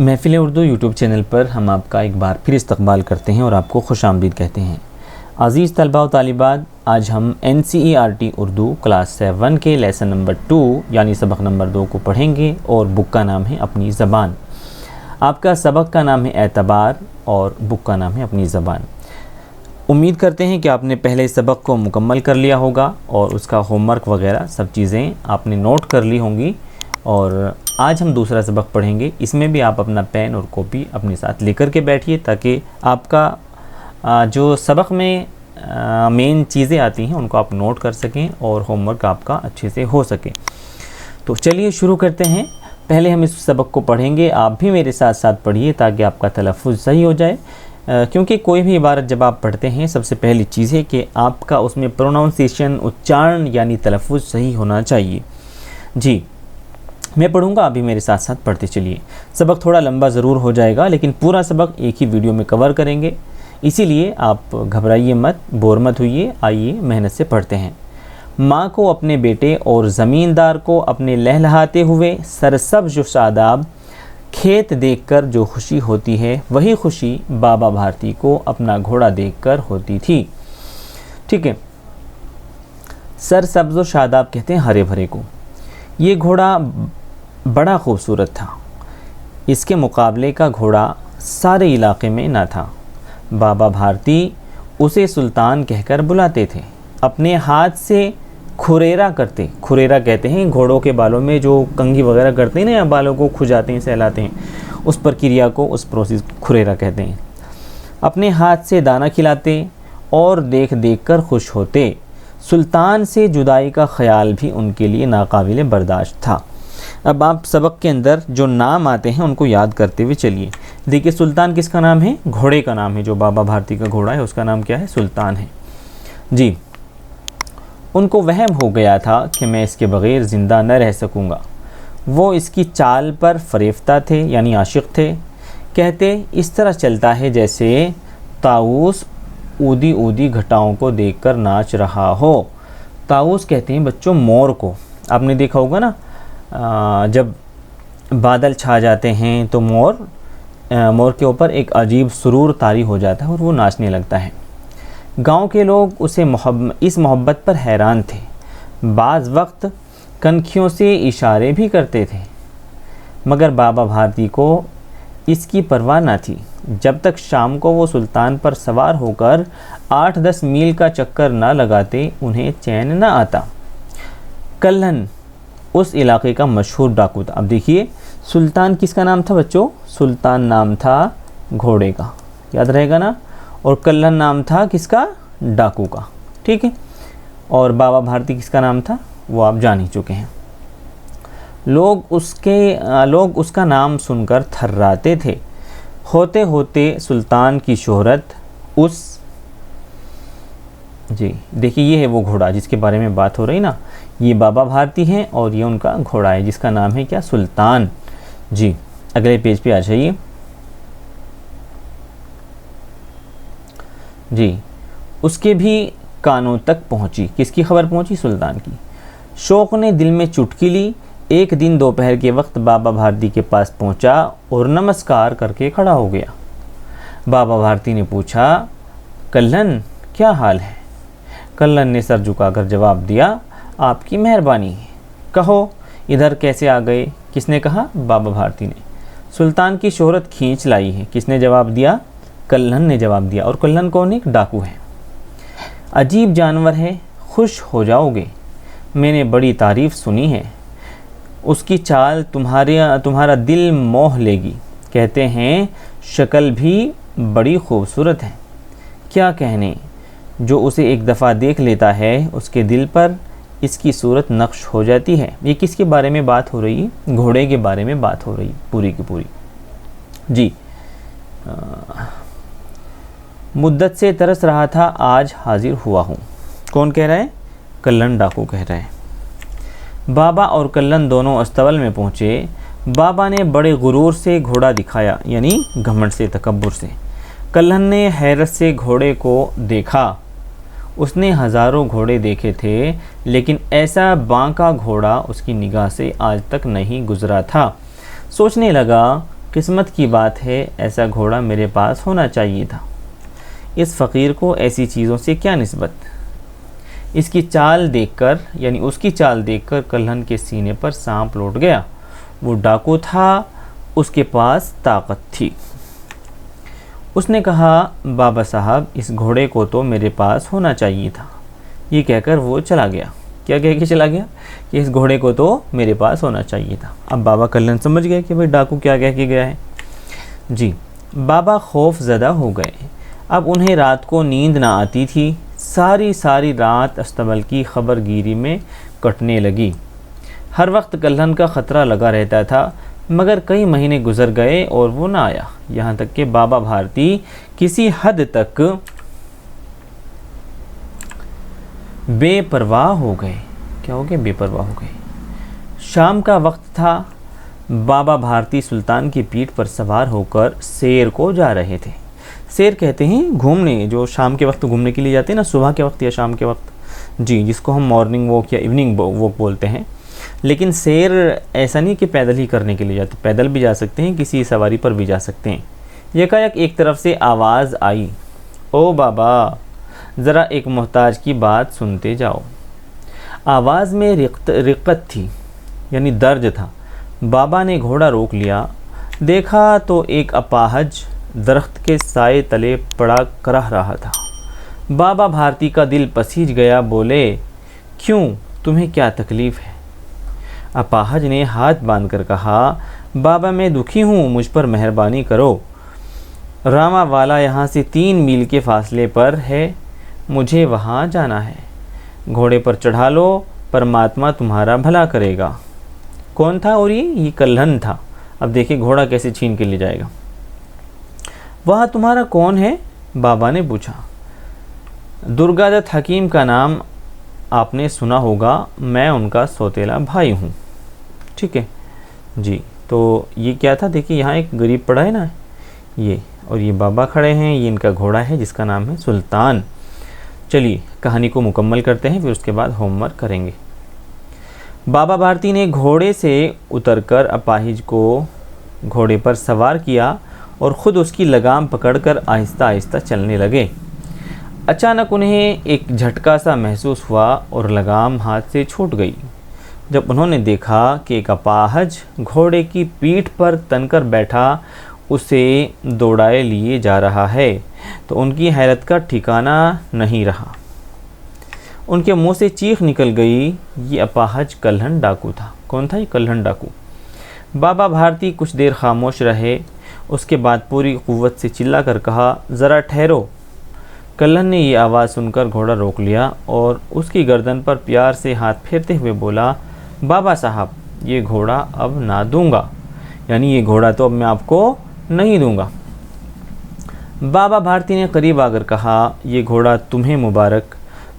महफिल Urdu YouTube channel पर हम आपका एक बार फिर इस्तकबाल करते हैं और आपको खुशामदीद कहते हैं। अज़ीज़ तलबा व तालिबात, आज हम NCERT उर्दू क्लास 7 के लेसन नंबर 2 यानी सबक नंबर 2 को पढ़ेंगे और बुक का नाम है अपनी ज़बान। आपका सबक का नाम है एतबार और बुक का नाम है अपनी ज़बान। उम्मीद करते हैं कि आपने पहले सबक को मुकम्मल कर लिया होगा और उसका होमवर्क वगैरह सब चीज़ें आपने नोट कर ली होंगी। और आज हम दूसरा सबक पढ़ेंगे। इसमें भी आप अपना पेन और कॉपी अपने साथ लेकर के बैठिए ताकि आपका जो सबक में मेन चीज़ें आती हैं उनको आप नोट कर सकें और होमवर्क आपका अच्छे से हो सके। तो चलिए शुरू करते हैं। पहले हम इस सबक को पढ़ेंगे, आप भी मेरे साथ साथ पढ़िए ताकि आपका तलफ़्फ़ुज़ सही हो जाए। क्योंकि कोई भी इबारत जब आप पढ़ते हैं सबसे पहली चीज़ है कि आपका उसमें प्रोनाउंसिएशन, उच्चारण यानी तलफ़्फ़ुज़ सही होना चाहिए। जी, मैं पढ़ूंगा, आप भी मेरे साथ साथ पढ़ते चलिए। सबक थोड़ा लंबा ज़रूर हो जाएगा लेकिन पूरा सबक एक ही वीडियो में कवर करेंगे, इसीलिए आप घबराइए मत, बोर मत होइए। आइए मेहनत से पढ़ते हैं। माँ को अपने बेटे और ज़मींदार को अपने लहलहाते हुए सरसब्ज़ शादाब खेत देखकर जो खुशी होती है वही खुशी बाबा भारती को अपना घोड़ा देखकर होती थी। ठीक है, सरसब्ज़ शादाब कहते हैं हरे भरे को। ये घोड़ा बड़ा खूबसूरत था, इसके मुकाबले का घोड़ा सारे इलाके में ना था। बाबा भारती उसे सुल्तान कहकर बुलाते थे। अपने हाथ से खुरेरा करते, खुरेरा कहते हैं घोड़ों के बालों में जो कंघी वगैरह करते हैं ना, या बालों को खुजाते हैं, सहलाते हैं, उस प्रक्रिया को, उस प्रोसेस खुरेरा कहते हैं। अपने हाथ से दाना खिलाते और देख देख कर खुश होते। सुल्तान से जुदाई का ख्याल भी उनके लिए नाकाबिले बर्दाश्त था। अब आप सबक के अंदर जो नाम आते हैं उनको याद करते हुए चलिए। देखिए, सुल्तान किसका नाम है? घोड़े का नाम है। जो बाबा भारती का घोड़ा है उसका नाम क्या है? सुल्तान है। जी, उनको वहम हो गया था कि मैं इसके बग़ैर ज़िंदा न रह सकूँगा। वो इसकी चाल पर फ़रेफ्ता थे यानी आशिक़ थे। कहते इस तरह चलता है जैसे ताऊस ऊदी ऊदी घटाओं को देखकर नाच रहा हो। ताऊस कहते हैं बच्चों मोर को। आपने देखा होगा ना, जब बादल छा जाते हैं तो मोर के ऊपर एक अजीब सुरूर तारी हो जाता है और वो नाचने लगता है। गांव के लोग उसे इस मोहब्बत पर हैरान थे। बाज़ वक्त कनखियों से इशारे भी करते थे, मगर बाबा भारती को इसकी परवाह न थी। जब तक शाम को वो सुल्तान पर सवार होकर 8-10 मील का चक्कर ना लगाते उन्हें चैन न आता। कल्हन उस इलाके का मशहूर डाकू था। अब देखिए, सुल्तान किसका नाम था बच्चों? सुल्तान नाम था घोड़े का, याद रहेगा ना। और कल्हन नाम था किसका? डाकू का। ठीक है, और बाबा भारती किसका नाम था वो आप जान ही चुके हैं। लोग उसका नाम सुनकर थर्राते थे। होते होते सुल्तान की शोहरत उस जी देखिए, ये है वो घोड़ा जिसके बारे में बात हो रही ना। ये बाबा भारती हैं और ये उनका घोड़ा है जिसका नाम है क्या? सुल्तान। जी, अगले पेज पे आ जाइए। जी, उसके भी कानों तक पहुंची। किसकी खबर पहुंची? सुल्तान की। शौक़ ने दिल में चुटकी ली। एक दिन दोपहर के वक्त बाबा भारती के पास पहुंचा और नमस्कार करके खड़ा हो गया। बाबा भारती ने पूछा, कल्हन क्या हाल है? कल्हन ने सर झुकाकर जवाब दिया, आपकी मेहरबानी है। कहो इधर कैसे आ गए? किसने कहा? बाबा भारती ने। सुल्तान की शोहरत खींच लाई है। किसने जवाब दिया? कल्हन ने जवाब दिया। और कल्हन कौन? एक डाकू है। अजीब जानवर है, खुश हो जाओगे। मैंने बड़ी तारीफ़ सुनी है। उसकी चाल तुम्हारा दिल मोह लेगी। कहते हैं शक्ल भी बड़ी खूबसूरत है। क्या कहने, जो उसे एक दफ़ा देख लेता है उसके दिल पर इसकी सूरत नक्श हो जाती है। ये किसके बारे में बात हो रही है? घोड़े के बारे में बात हो रही पूरी की पूरी। जी, मुद्दत से तरस रहा था, आज हाजिर हुआ हूँ। कौन कह रहा है? कल्हन डाकू कह रहा है। बाबा और कल्हन दोनों अस्तबल में पहुँचे। बाबा ने बड़े गुरूर से घोड़ा दिखाया यानी घमंड से, तकब्बुर से। कल्हन ने हैरत से घोड़े को देखा। उसने हज़ारों घोड़े देखे थे लेकिन ऐसा बांका घोड़ा उसकी निगाह से आज तक नहीं गुजरा था। सोचने लगा किस्मत की बात है, ऐसा घोड़ा मेरे पास होना चाहिए था। इस फ़कीर को ऐसी चीज़ों से क्या निस्बत। इसकी चाल देखकर, यानी उसकी चाल देखकर कल्हन के सीने पर सांप लौट गया। वो डाकू था, उसके पास ताकत थी। उसने कहा, बाबा साहब, इस घोड़े को तो मेरे पास होना चाहिए था। ये कहकर वो चला गया। क्या कह के चला गया? कि इस घोड़े को तो मेरे पास होना चाहिए था। अब बाबा कल्हन समझ गए कि भाई डाकू क्या कह के गया है। जी, बाबा खौफ ज़दा हो गए। अब उन्हें रात को नींद ना आती थी। सारी रात अस्तबल की खबरगिरी में कटने लगी। हर वक्त कल्हन का ख़तरा लगा रहता था, मगर कई महीने गुजर गए और वो ना आया। यहाँ तक कि बाबा भारती किसी हद तक बेपरवाह हो गए। क्या हो गए? बेपरवाह हो गए। शाम का वक्त था। बाबा भारती सुल्तान की पीठ पर सवार होकर सैर को जा रहे थे। सैर कहते हैं घूमने, जो शाम के वक्त घूमने के लिए जाते हैं ना, सुबह के वक्त या शाम के वक्त। जी, जिसको हम मॉर्निंग वॉक या इवनिंग वॉक बोलते हैं। लेकिन सैर ऐसा नहीं कि पैदल ही करने के लिए जाते, पैदल भी जा सकते हैं, किसी सवारी पर भी जा सकते हैं। यकायक एक तरफ से आवाज़ आई, ओ बाबा, ज़रा एक मोहताज की बात सुनते जाओ। आवाज़ में रिक्कत थी, यानी दर्द था। बाबा ने घोड़ा रोक लिया। देखा तो एक अपाहज दरख्त के साए तले पड़ा करह रहा था। बाबा भारती का दिल पसीज गया। बोले, क्यों, तुम्हें क्या तकलीफ़ है? अपाहज ने हाथ बांधकर कहा, बाबा, मैं दुखी हूँ, मुझ पर मेहरबानी करो। रामावाला यहाँ से 3 मील के फासले पर है, मुझे वहाँ जाना है। घोड़े पर चढ़ा लो, परमात्मा तुम्हारा भला करेगा। कौन था? और ये कल्हन था। अब देखिए घोड़ा कैसे छीन के ले जाएगा। वह तुम्हारा कौन है? बाबा ने पूछा। दुर्गादत्त हकीम का नाम आपने सुना होगा, मैं उनका सौतेला भाई हूँ। ठीक है जी। तो ये क्या था? देखिए यहाँ एक गरीब पड़ा है ना, ये, और ये बाबा खड़े हैं, ये इनका घोड़ा है जिसका नाम है सुल्तान। चलिए कहानी को मुकम्मल करते हैं, फिर उसके बाद होमवर्क करेंगे। बाबा भारती ने घोड़े से उतरकर अपाहिज को घोड़े पर सवार किया और ख़ुद उसकी लगाम पकड़कर आहिस्ता आहिस्ता चलने लगे। अचानक उन्हें एक झटका सा महसूस हुआ और लगाम हाथ से छूट गई। जब उन्होंने देखा कि एक अपाहज घोड़े की पीठ पर तनकर बैठा उसे दौड़ाए लिए जा रहा है, तो उनकी हैरत का ठिकाना नहीं रहा। उनके मुंह से चीख निकल गई। ये अपाहज कल्हन डाकू था। कौन था? ये कल्हन डाकू। बाबा भारती कुछ देर खामोश रहे, उसके बाद पूरी कुव्वत से चिल्ला कर कहा, ज़रा ठहरो। कल्हन ने ये आवाज़ सुनकर घोड़ा रोक लिया और उसकी गर्दन पर प्यार से हाथ फेरते हुए बोला, बाबा साहब, ये घोड़ा अब ना दूंगा, यानी ये घोड़ा तो अब मैं आपको नहीं दूंगा। बाबा भारती ने करीब आकर कहा, ये घोड़ा तुम्हें मुबारक,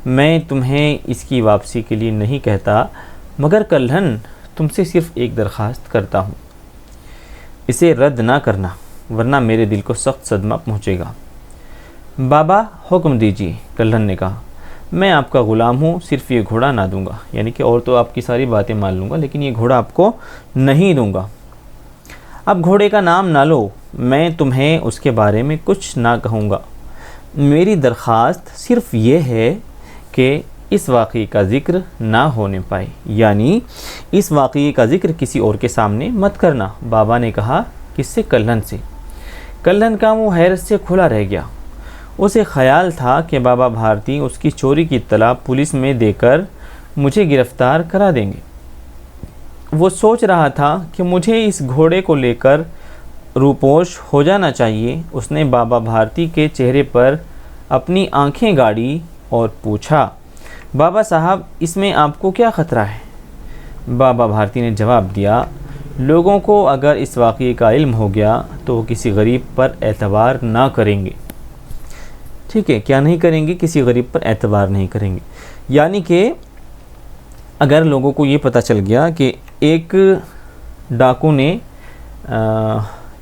मैं तुम्हें इसकी वापसी के लिए नहीं कहता, मगर कल्हन तुमसे सिर्फ एक दरख्वास्त करता हूँ, इसे रद्द ना करना, वरना मेरे दिल को सख्त सदमा पहुँचेगा। बाबा हुक्म दीजिए, कल्हन ने कहा। मैं आपका ग़ुलाम हूँ, सिर्फ ये घोड़ा ना दूंगा, यानी कि और तो आपकी सारी बातें मान लूँगा, लेकिन ये घोड़ा आपको नहीं दूंगा। अब घोड़े का नाम ना लो, मैं तुम्हें उसके बारे में कुछ ना कहूँगा। मेरी दरख्वास्त सिर्फ ये है कि इस वाक़ई का ज़िक्र ना होने पाए, यानी इस वाक़ई का ज़िक्र किसी और के सामने मत करना। बाबा ने कहा। किससे? कल्हन से। कल्हन का मुँह हैरत से खुला रह गया। उसे ख़याल था कि बाबा भारती उसकी चोरी की इत्तला पुलिस में देकर मुझे गिरफ़्तार करा देंगे। वो सोच रहा था कि मुझे इस घोड़े को लेकर रूपोश हो जाना चाहिए। उसने बाबा भारती के चेहरे पर अपनी आंखें गाड़ी और पूछा, बाबा साहब, इसमें आपको क्या ख़तरा है? बाबा भारती ने जवाब दिया, लोगों को अगर इस वाक़ये का इल्म हो गया तो वो किसी गरीब पर एतबार ना करेंगे। ठीक है, क्या नहीं करेंगे? किसी गरीब पर एतबार नहीं करेंगे। यानी कि अगर लोगों को ये पता चल गया कि एक डाकू ने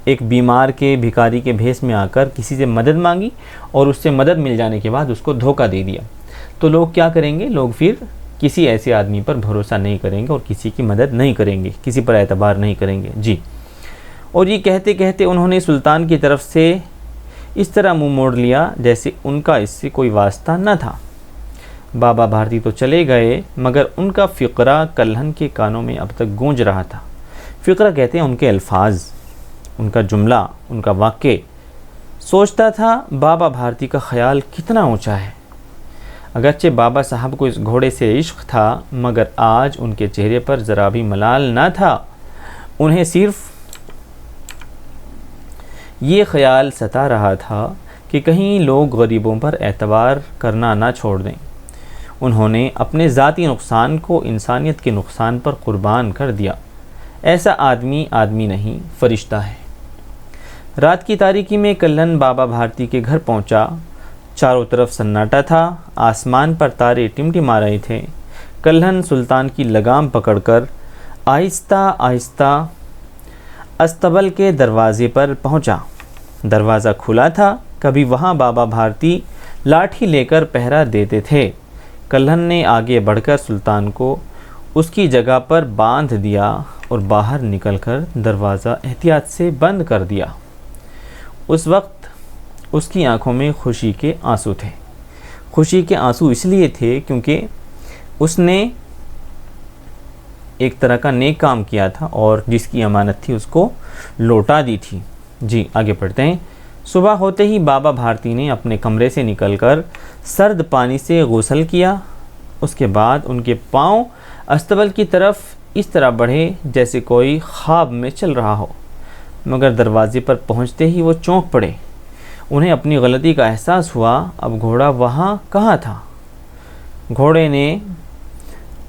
एक बीमार के भिखारी के भेष में आकर किसी से मदद मांगी और उससे मदद मिल जाने के बाद उसको धोखा दे दिया, तो लोग क्या करेंगे? लोग फिर किसी ऐसे आदमी पर भरोसा नहीं करेंगे और किसी की मदद नहीं करेंगे, किसी पर एतबार नहीं करेंगे। जी, और ये कहते कहते उन्होंने सुल्तान की तरफ से इस तरह मुंह मोड़ लिया जैसे उनका इससे कोई वास्ता न था। बाबा भारती तो चले गए, मगर उनका फ़िक्रा कल्हन के कानों में अब तक गूंज रहा था। फ़िक्रा कहते हैं उनके अल्फाज, उनका जुमला, उनका वाक्य। सोचता था बाबा भारती का ख्याल कितना ऊंचा है। अगरचे बाबा साहब को इस घोड़े से इश्क था, मगर आज उनके चेहरे पर ज़रा भी मलाल न था। उन्हें सिर्फ ये ख्याल सता रहा था कि कहीं लोग गरीबों पर एतबार करना ना छोड़ दें। उन्होंने अपने ज़ाती नुकसान को इंसानियत के नुकसान पर कुर्बान कर दिया। ऐसा आदमी आदमी नहीं, फ़रिश्ता है। रात की तारीकी में कल्हन बाबा भारती के घर पहुंचा। चारों तरफ सन्नाटा था, आसमान पर तारे टिमटिमा रहे थे। कल्हन सुल्तान की लगाम पकड़कर आहिस्ता आहिस्ता अस्तबल के दरवाज़े पर पहुंचा। दरवाज़ा खुला था। कभी वहां बाबा भारती लाठी लेकर पहरा देते थे। कल्हन ने आगे बढ़कर सुल्तान को उसकी जगह पर बांध दिया और बाहर निकलकर दरवाज़ा एहतियात से बंद कर दिया। उस वक्त उसकी आंखों में खुशी के आंसू थे। खुशी के आंसू इसलिए थे क्योंकि उसने एक तरह का नेक काम किया था और जिसकी अमानत थी उसको लौटा दी थी। जी आगे पढ़ते हैं। सुबह होते ही बाबा भारती ने अपने कमरे से निकलकर सर्द पानी से गुस्ल किया। उसके बाद उनके पाँव अस्तबल की तरफ इस तरह बढ़े जैसे कोई ख्वाब में चल रहा हो, मगर दरवाजे पर पहुंचते ही वो चौंक पड़े। उन्हें अपनी गलती का एहसास हुआ। अब घोड़ा वहाँ कहाँ था? घोड़े ने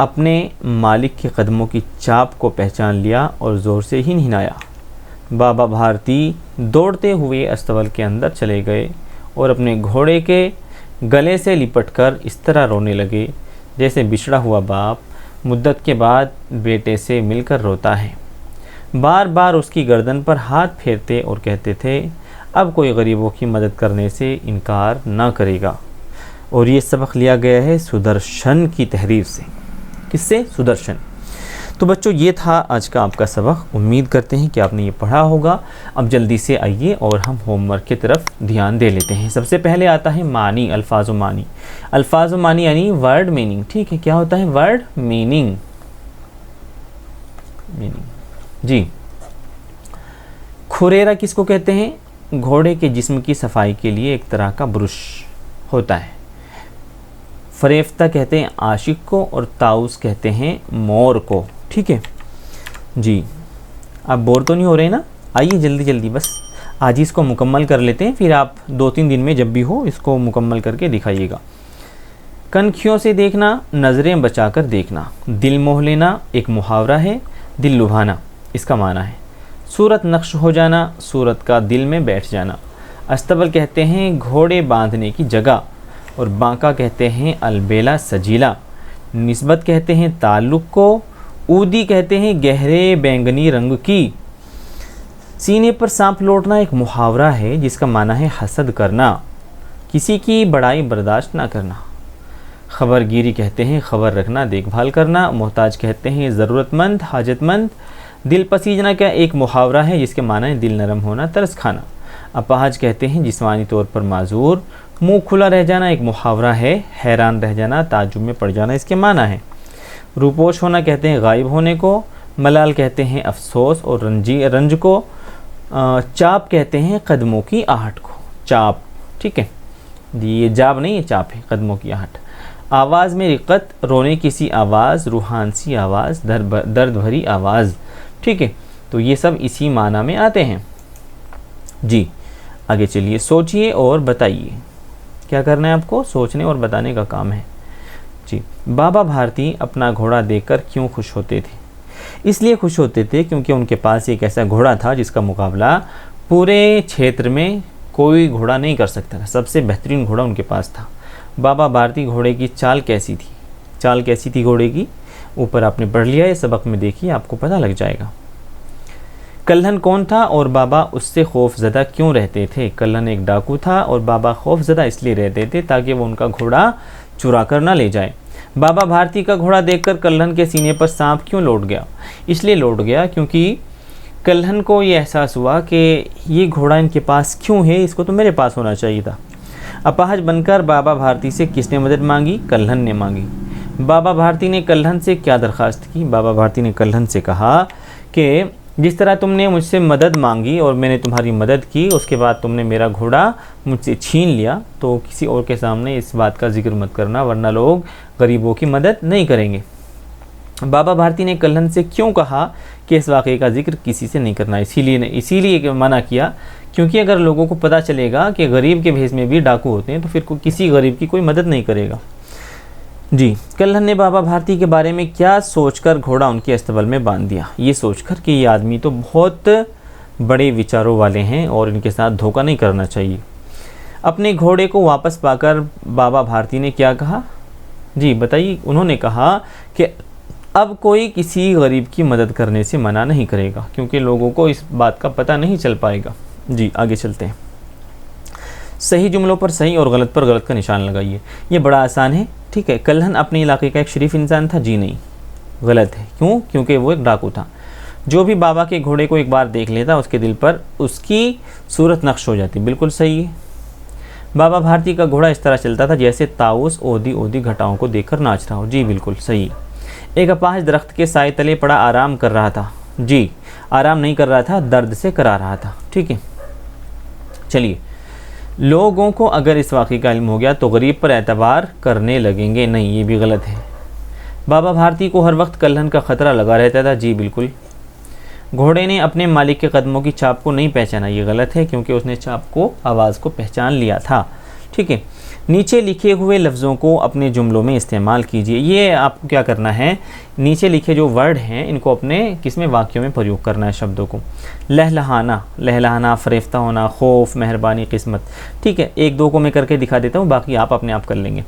अपने मालिक के कदमों की चाप को पहचान लिया और ज़ोर से ही हिलाया। बाबा भारती दौड़ते हुए अस्तबल के अंदर चले गए और अपने घोड़े के गले से लिपटकर इस तरह रोने लगे जैसे बिछड़ा हुआ बाप मुद्दत के बाद बेटे से मिलकर रोता है। बार बार उसकी गर्दन पर हाथ फेरते और कहते थे, अब कोई गरीबों की मदद करने से इनकार ना करेगा। और ये सबक लिया गया है सुदर्शन की तहरीर से। किससे? सुदर्शन। तो बच्चों ये था आज का आपका सबक। उम्मीद करते हैं कि आपने ये पढ़ा होगा। अब जल्दी से आइए और हम होमवर्क की तरफ ध्यान दे लेते हैं। सबसे पहले आता है मानी, अल्फाज व मानी। अल्फाज व मानी यानी वर्ड मीनिंग। ठीक है, क्या होता है? Word meaning. जी, खुरेरा किसको कहते हैं? घोड़े के जिस्म की सफाई के लिए एक तरह का ब्रुश होता है। फरेफ्ता कहते हैं आशिक को और ताउस कहते हैं मोर को। ठीक है जी, आप बोर तो नहीं हो रहे ना? आइए जल्दी जल्दी बस आज इसको मुकम्मल कर लेते हैं, फिर आप 2-3 दिन में जब भी हो इसको मुकम्मल करके दिखाइएगा। कनखियों से देखना, नज़रें बचाकर देखना। दिल मोह लेना एक मुहावरा है, दिल लुभाना इसका माना है। सूरत नक्श हो जाना, सूरत का दिल में बैठ जाना। अस्तबल कहते हैं घोड़े बांधने की जगह और बांका कहते हैं अलबेला सजीला। निस्बत कहते हैं ताल्लुक़ को। ऊदी कहते हैं गहरे बैंगनी रंग की। सीने पर सांप लौटना एक मुहावरा है जिसका माना है हसद करना, किसी की बड़ाई बर्दाश्त ना करना। खबरगिरी कहते हैं खबर रखना, देखभाल करना। मोहताज कहते हैं ज़रूरतमंद, हाजतमंद। दिल पसीजना क्या एक मुहावरा है जिसके माना है दिल नरम होना, तरस खाना। अपाहज कहते हैं जिस्मानी तौर पर माजूर। मुंह खुला रह जाना एक मुहावरा है, हैरान रह जाना, ताज्जुब में पड़ जाना इसके माना है। रूपोश होना कहते हैं गायब होने को। मलाल कहते हैं अफसोस और रंज को। चाप कहते हैं कदमों की आहट को। चाप, ठीक है जी, ये जाब नहीं, ये चाप है, कदमों की आहट। आवाज़ में रिक़त, रोने किसी आवाज़, रूहान सी आवाज़, दर्द भरी आवाज़। ठीक है, तो ये सब इसी माना में आते हैं जी। आगे चलिए, सोचिए और बताइए। क्या करना है आपको? सोचने और बताने का काम है जी। बाबा भारती अपना घोड़ा देखकर क्यों खुश होते थे? इसलिए खुश होते थे क्योंकि उनके पास एक ऐसा घोड़ा था जिसका मुकाबला पूरे क्षेत्र में कोई घोड़ा नहीं कर सकता था। सबसे बेहतरीन घोड़ा उनके पास था। बाबा भारती घोड़े की चाल कैसी थी? चाल कैसी थी घोड़े की? ऊपर आपने पढ़ लिया है, सबक में देखिए आपको पता लग जाएगा। कल्हन कौन था और बाबा उससे खौफज़दा क्यों रहते थे? कल्हन एक डाकू था और बाबा खौफज़दा इसलिए रहते थे ताकि वो उनका घोड़ा चुरा कर ना ले जाए। बाबा भारती का घोड़ा देखकर कल्हन के सीने पर सांप क्यों लौट गया? इसलिए लौट गया क्योंकि कल्हन को ये एहसास हुआ कि ये घोड़ा इनके पास क्यों है, इसको तो मेरे पास होना चाहिए था। अपाहज बनकर बाबा भारती से किसने मदद मांगी? कल्हन ने मांगी। बाबा भारती ने कल्हन से क्या दरख्वास्त की? बाबा भारती ने कल्हन से कहा कि जिस तरह तुमने मुझसे मदद मांगी और मैंने तुम्हारी मदद की, उसके बाद तुमने मेरा घोड़ा मुझसे छीन लिया, तो किसी और के सामने इस बात का जिक्र मत करना, वरना लोग गरीबों की मदद नहीं करेंगे। बाबा भारती ने कल्हन से क्यों कहा कि इस वाक़े का जिक्र किसी से नहीं करना? इसीलिए मना किया क्योंकि अगर लोगों को पता चलेगा कि गरीब के भेष में भी डाकू होते हैं तो फिर किसी गरीब की कोई मदद नहीं करेगा। जी, कल्हन ने बाबा भारती के बारे में क्या सोचकर घोड़ा उनके अस्तबल में बांध दिया? ये सोचकर कि ये आदमी तो बहुत बड़े विचारों वाले हैं और इनके साथ धोखा नहीं करना चाहिए। अपने घोड़े को वापस पाकर बाबा भारती ने क्या कहा? जी बताइए। उन्होंने कहा कि अब कोई किसी गरीब की मदद करने से मना नहीं करेगा क्योंकि लोगों को इस बात का पता नहीं चल पाएगा। जी आगे चलते हैं। सही जुमलों पर सही और गलत पर गलत का निशान लगाइए। ये बड़ा आसान है, ठीक है। कल्हन अपने इलाके का एक शरीफ इंसान था? जी नहीं, गलत है। क्यों? क्योंकि वो एक डाकू था। जो भी बाबा के घोड़े को एक बार देख लेता उसके दिल पर उसकी सूरत नक्श हो जाती। बिल्कुल सही है। बाबा भारती का घोड़ा इस तरह चलता था जैसे ताऊस ओधी ओधी घटाओं को देखकर नाच रहा हो। जी बिल्कुल सही। एक अपाहज दरख्त के साए तले पड़ा आराम कर रहा था। जी, आराम नहीं कर रहा था, दर्द से करा रहा था। ठीक है, चलिए। लोगों को अगर इस वाक़े का इल्म हो गया तो गरीब पर एतबार करने लगेंगे। नहीं, ये भी गलत है। बाबा भारती को हर वक्त कल्हन का ख़तरा लगा रहता था। जी बिल्कुल। घोड़े ने अपने मालिक के कदमों की छाप को नहीं पहचाना। ये गलत है क्योंकि उसने छाप को, आवाज़ को पहचान लिया था। ठीक है। नीचे लिखे हुए लफ्ज़ों को अपने जुमलों में इस्तेमाल कीजिए। ये आपको क्या करना है, नीचे लिखे जो वर्ड हैं इनको अपने किसमें, वाक्यों में प्रयोग करना है शब्दों को। लहलहाना, लहलहाना, फरेफ्ता होना, खौफ, मेहरबानी, किस्मत। ठीक है, एक दो को मैं करके दिखा देता हूँ, बाकी आप अपने आप कर लेंगे।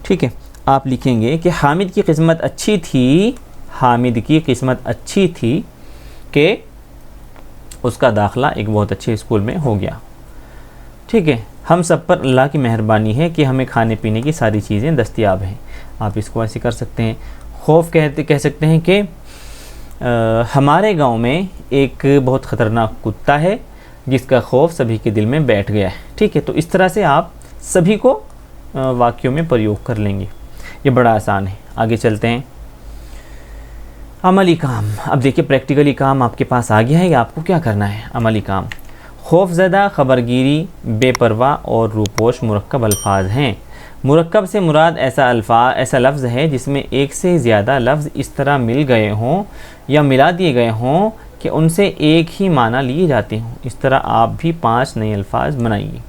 ठीक है, आप लिखेंगे कि हामिद की किस्मत अच्छी थी, हामिद की किस्मत अच्छी थी कि उसका दाखिला एक बहुत अच्छे स्कूल में हो गया। ठीक है, हम सब पर अल्लाह की मेहरबानी है कि हमें खाने पीने की सारी चीज़ें दस्तयाब हैं। आप इसको ऐसे कर सकते हैं। खौफ कह सकते हैं कि हमारे गांव में एक बहुत ख़तरनाक कुत्ता है जिसका खौफ सभी के दिल में बैठ गया है। ठीक है, तो इस तरह से आप सभी को वाक्यों में प्रयोग कर लेंगे। ये बड़ा आसान है। आगे चलते हैं। अमली काम। अब देखिए प्रैक्टिकली काम आपके पास आ गया है कि आपको क्या करना है। अमली काम। खौफज़दा, खबरगिरी, बेपरवाह और रूपोश मुरक्कब अल्फाज हैं। मुरक्कब से मुराद ऐसा लफ्ज़ है जिसमें एक से ज़्यादा लफ्ज़ इस तरह मिल गए हों या मिला दिए गए हों कि उनसे एक ही माना लिए जाते हों। इस तरह आप भी 5 नए अल्फाज बनाइए।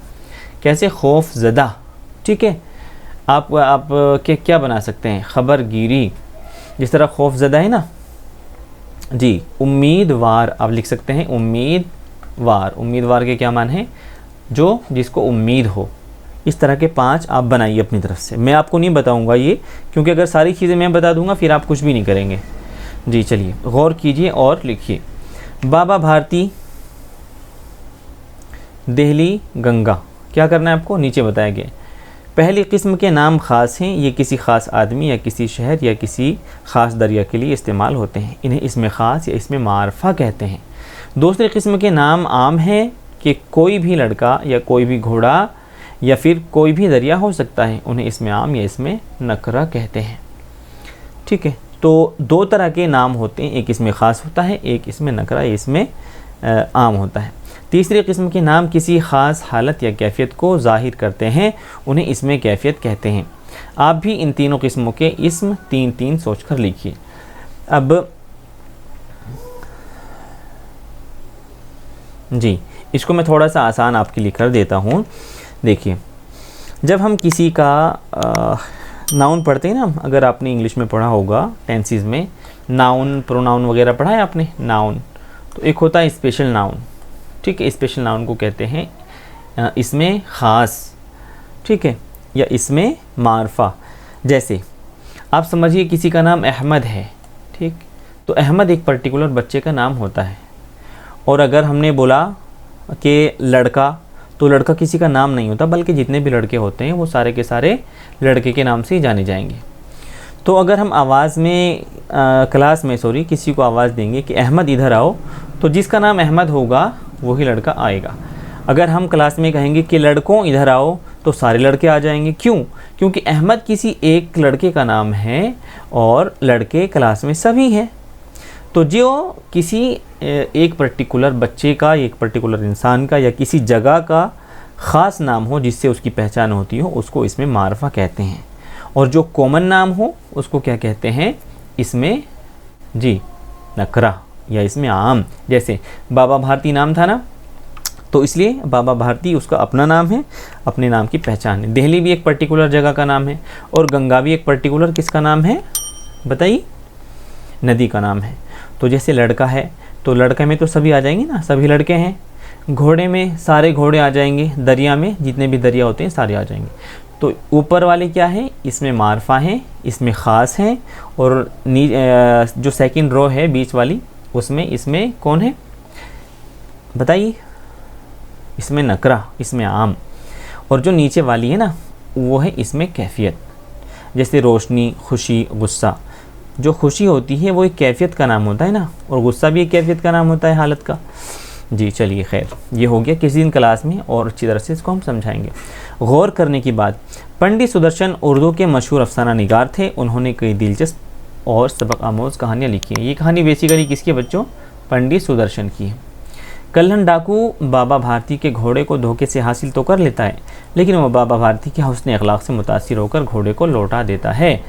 कैसे? खौफज़दा। ठीक है, आप क्या बना सकते हैं? खबरगिरी, जिस तरह खौफज़दा है ना जी। उम्मीदवार आप लिख सकते हैं, उम्मीदवार। उम्मीदवार के क्या मान है? जो जिसको उम्मीद हो। इस तरह के 5 आप बनाइए अपनी तरफ से। मैं आपको नहीं बताऊंगा ये, क्योंकि अगर सारी चीज़ें मैं बता दूंगा फिर आप कुछ भी नहीं करेंगे। जी चलिए गौर कीजिए और लिखिए। बाबा भारती, दिल्ली, गंगा। क्या करना है आपको? नीचे बताया गया। पहली किस्म के नाम ख़ास हैं, ये किसी ख़ास आदमी या किसी शहर या किसी ख़ास दरिया के लिए इस्तेमाल होते हैं। इन्हें इसमें ख़ास या इसमें मारफा कहते हैं। दूसरी किस्म के नाम आम हैं कि कोई भी लड़का या कोई भी घोड़ा या फिर कोई भी दरिया हो सकता है। उन्हें इसमें आम या इसमें नकरा कहते हैं। ठीक है, तो 2 तरह के नाम होते हैं, एक इसमें ख़ास होता है, एक इसमें नकरा या इसमें आम होता है। तीसरी किस्म के नाम किसी ख़ास हालत या कैफियत को ज़ाहिर करते हैं, उन्हें इसमें कैफियत कहते हैं। आप भी इन तीनों किस्मों के इसम 3-3 सोच कर लिखिए। अब जी इसको मैं थोड़ा सा आसान आपके लिए कर देता हूँ। देखिए, जब हम किसी का नाउन पढ़ते हैं ना, अगर आपने इंग्लिश में पढ़ा होगा टेंसेस में नाउन प्रोनाउन वगैरह पढ़ा है आपने। नाउन तो एक होता है स्पेशल नाउन। ठीक है, स्पेशल नाउन को कहते हैं इसमें ख़ास। ठीक है, या इसमें मारफा। जैसे आप समझिए किसी का नाम अहमद है। ठीक, तो अहमद एक पर्टिकुलर बच्चे का नाम होता है। और अगर हमने बोला कि लड़का, तो लड़का किसी का नाम नहीं होता, बल्कि जितने भी लड़के होते हैं वो सारे के सारे लड़के के नाम से ही जाने जाएंगे। तो अगर हम आवाज़ में क्लास में किसी को आवाज़ देंगे कि अहमद इधर आओ, तो जिसका नाम अहमद होगा वही लड़का आएगा। अगर हम क्लास में कहेंगे कि लड़कों इधर आओ, तो सारे लड़के आ जाएंगे। क्यों? क्योंकि अहमद किसी एक लड़के का नाम है और लड़के क्लास में सभी हैं। तो जो किसी एक पर्टिकुलर बच्चे का, एक पर्टिकुलर इंसान का या किसी जगह का ख़ास नाम हो जिससे उसकी पहचान होती हो, उसको इसमें मारफा कहते हैं। और जो कॉमन नाम हो उसको क्या कहते हैं इसमें? जी, नकरा या इसमें आम। जैसे बाबा भारती नाम था ना, तो इसलिए बाबा भारती उसका अपना नाम है, अपने नाम की पहचान है। दिल्ली भी एक पर्टिकुलर जगह का नाम है और गंगा भी एक पर्टिकुलर किसका नाम है बताइए? नदी का नाम है। तो जैसे लड़का है तो लड़के में तो सभी आ जाएंगे ना, सभी लड़के हैं। घोड़े में सारे घोड़े आ जाएंगे, दरिया में जितने भी दरिया होते हैं सारे आ जाएंगे। तो ऊपर वाले क्या है? इसमें मारफा हैं, इसमें ख़ास हैं, और जो सेकंड रो है बीच वाली उसमें इसमें कौन है बताइए? इसमें नकरा, इसमें आम। और जो नीचे वाली है ना वो है इसमें कैफियत। जैसे रोशनी, खुशी, गुस्सा। जो खुशी होती है वो एक कैफियत का नाम होता है ना, और गुस्सा भी एक कैफियत का नाम होता है, हालत का। जी चलिए खैर, ये हो गया किसी दिन क्लास में और अच्छी तरह से इसको हम समझाएंगे। गौर करने की बात, पंडित सुदर्शन उर्दू के मशहूर अफसाना निगार थे। उन्होंने कई दिलचस्प और सबक आमोज़ कहानियाँ लिखी हैं। ये कहानी बेसिकली किसकी है बच्चों? पंडित सुदर्शन की है। कल्हड़ डाकू बाबा भारती के घोड़े को धोखे से हासिल तो कर लेता है, लेकिन वह बाबा भारती के हुस्न अखलाक से मुतासिर होकर घोड़े को लौटा देता है।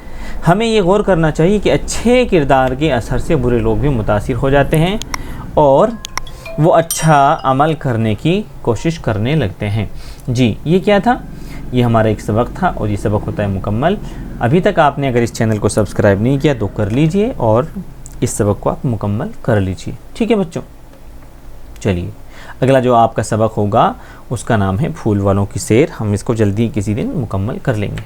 हमें ये गौर करना चाहिए कि अच्छे किरदार के असर से बुरे लोग भी मुतासिर हो जाते हैं और वो अच्छा अमल करने की कोशिश करने लगते हैं। जी ये क्या था? ये हमारा एक सबक था और ये सबक होता है मुकम्मल। अभी तक आपने अगर इस चैनल को सब्सक्राइब नहीं किया तो कर लीजिए और इस सबक को आप मुकम्मल कर लीजिए। ठीक है बच्चों, चलिए अगला जो आपका सबक होगा उसका नाम है फूल वालों की सैर। हम इसको जल्दी किसी दिन मुकम्मल कर लेंगे।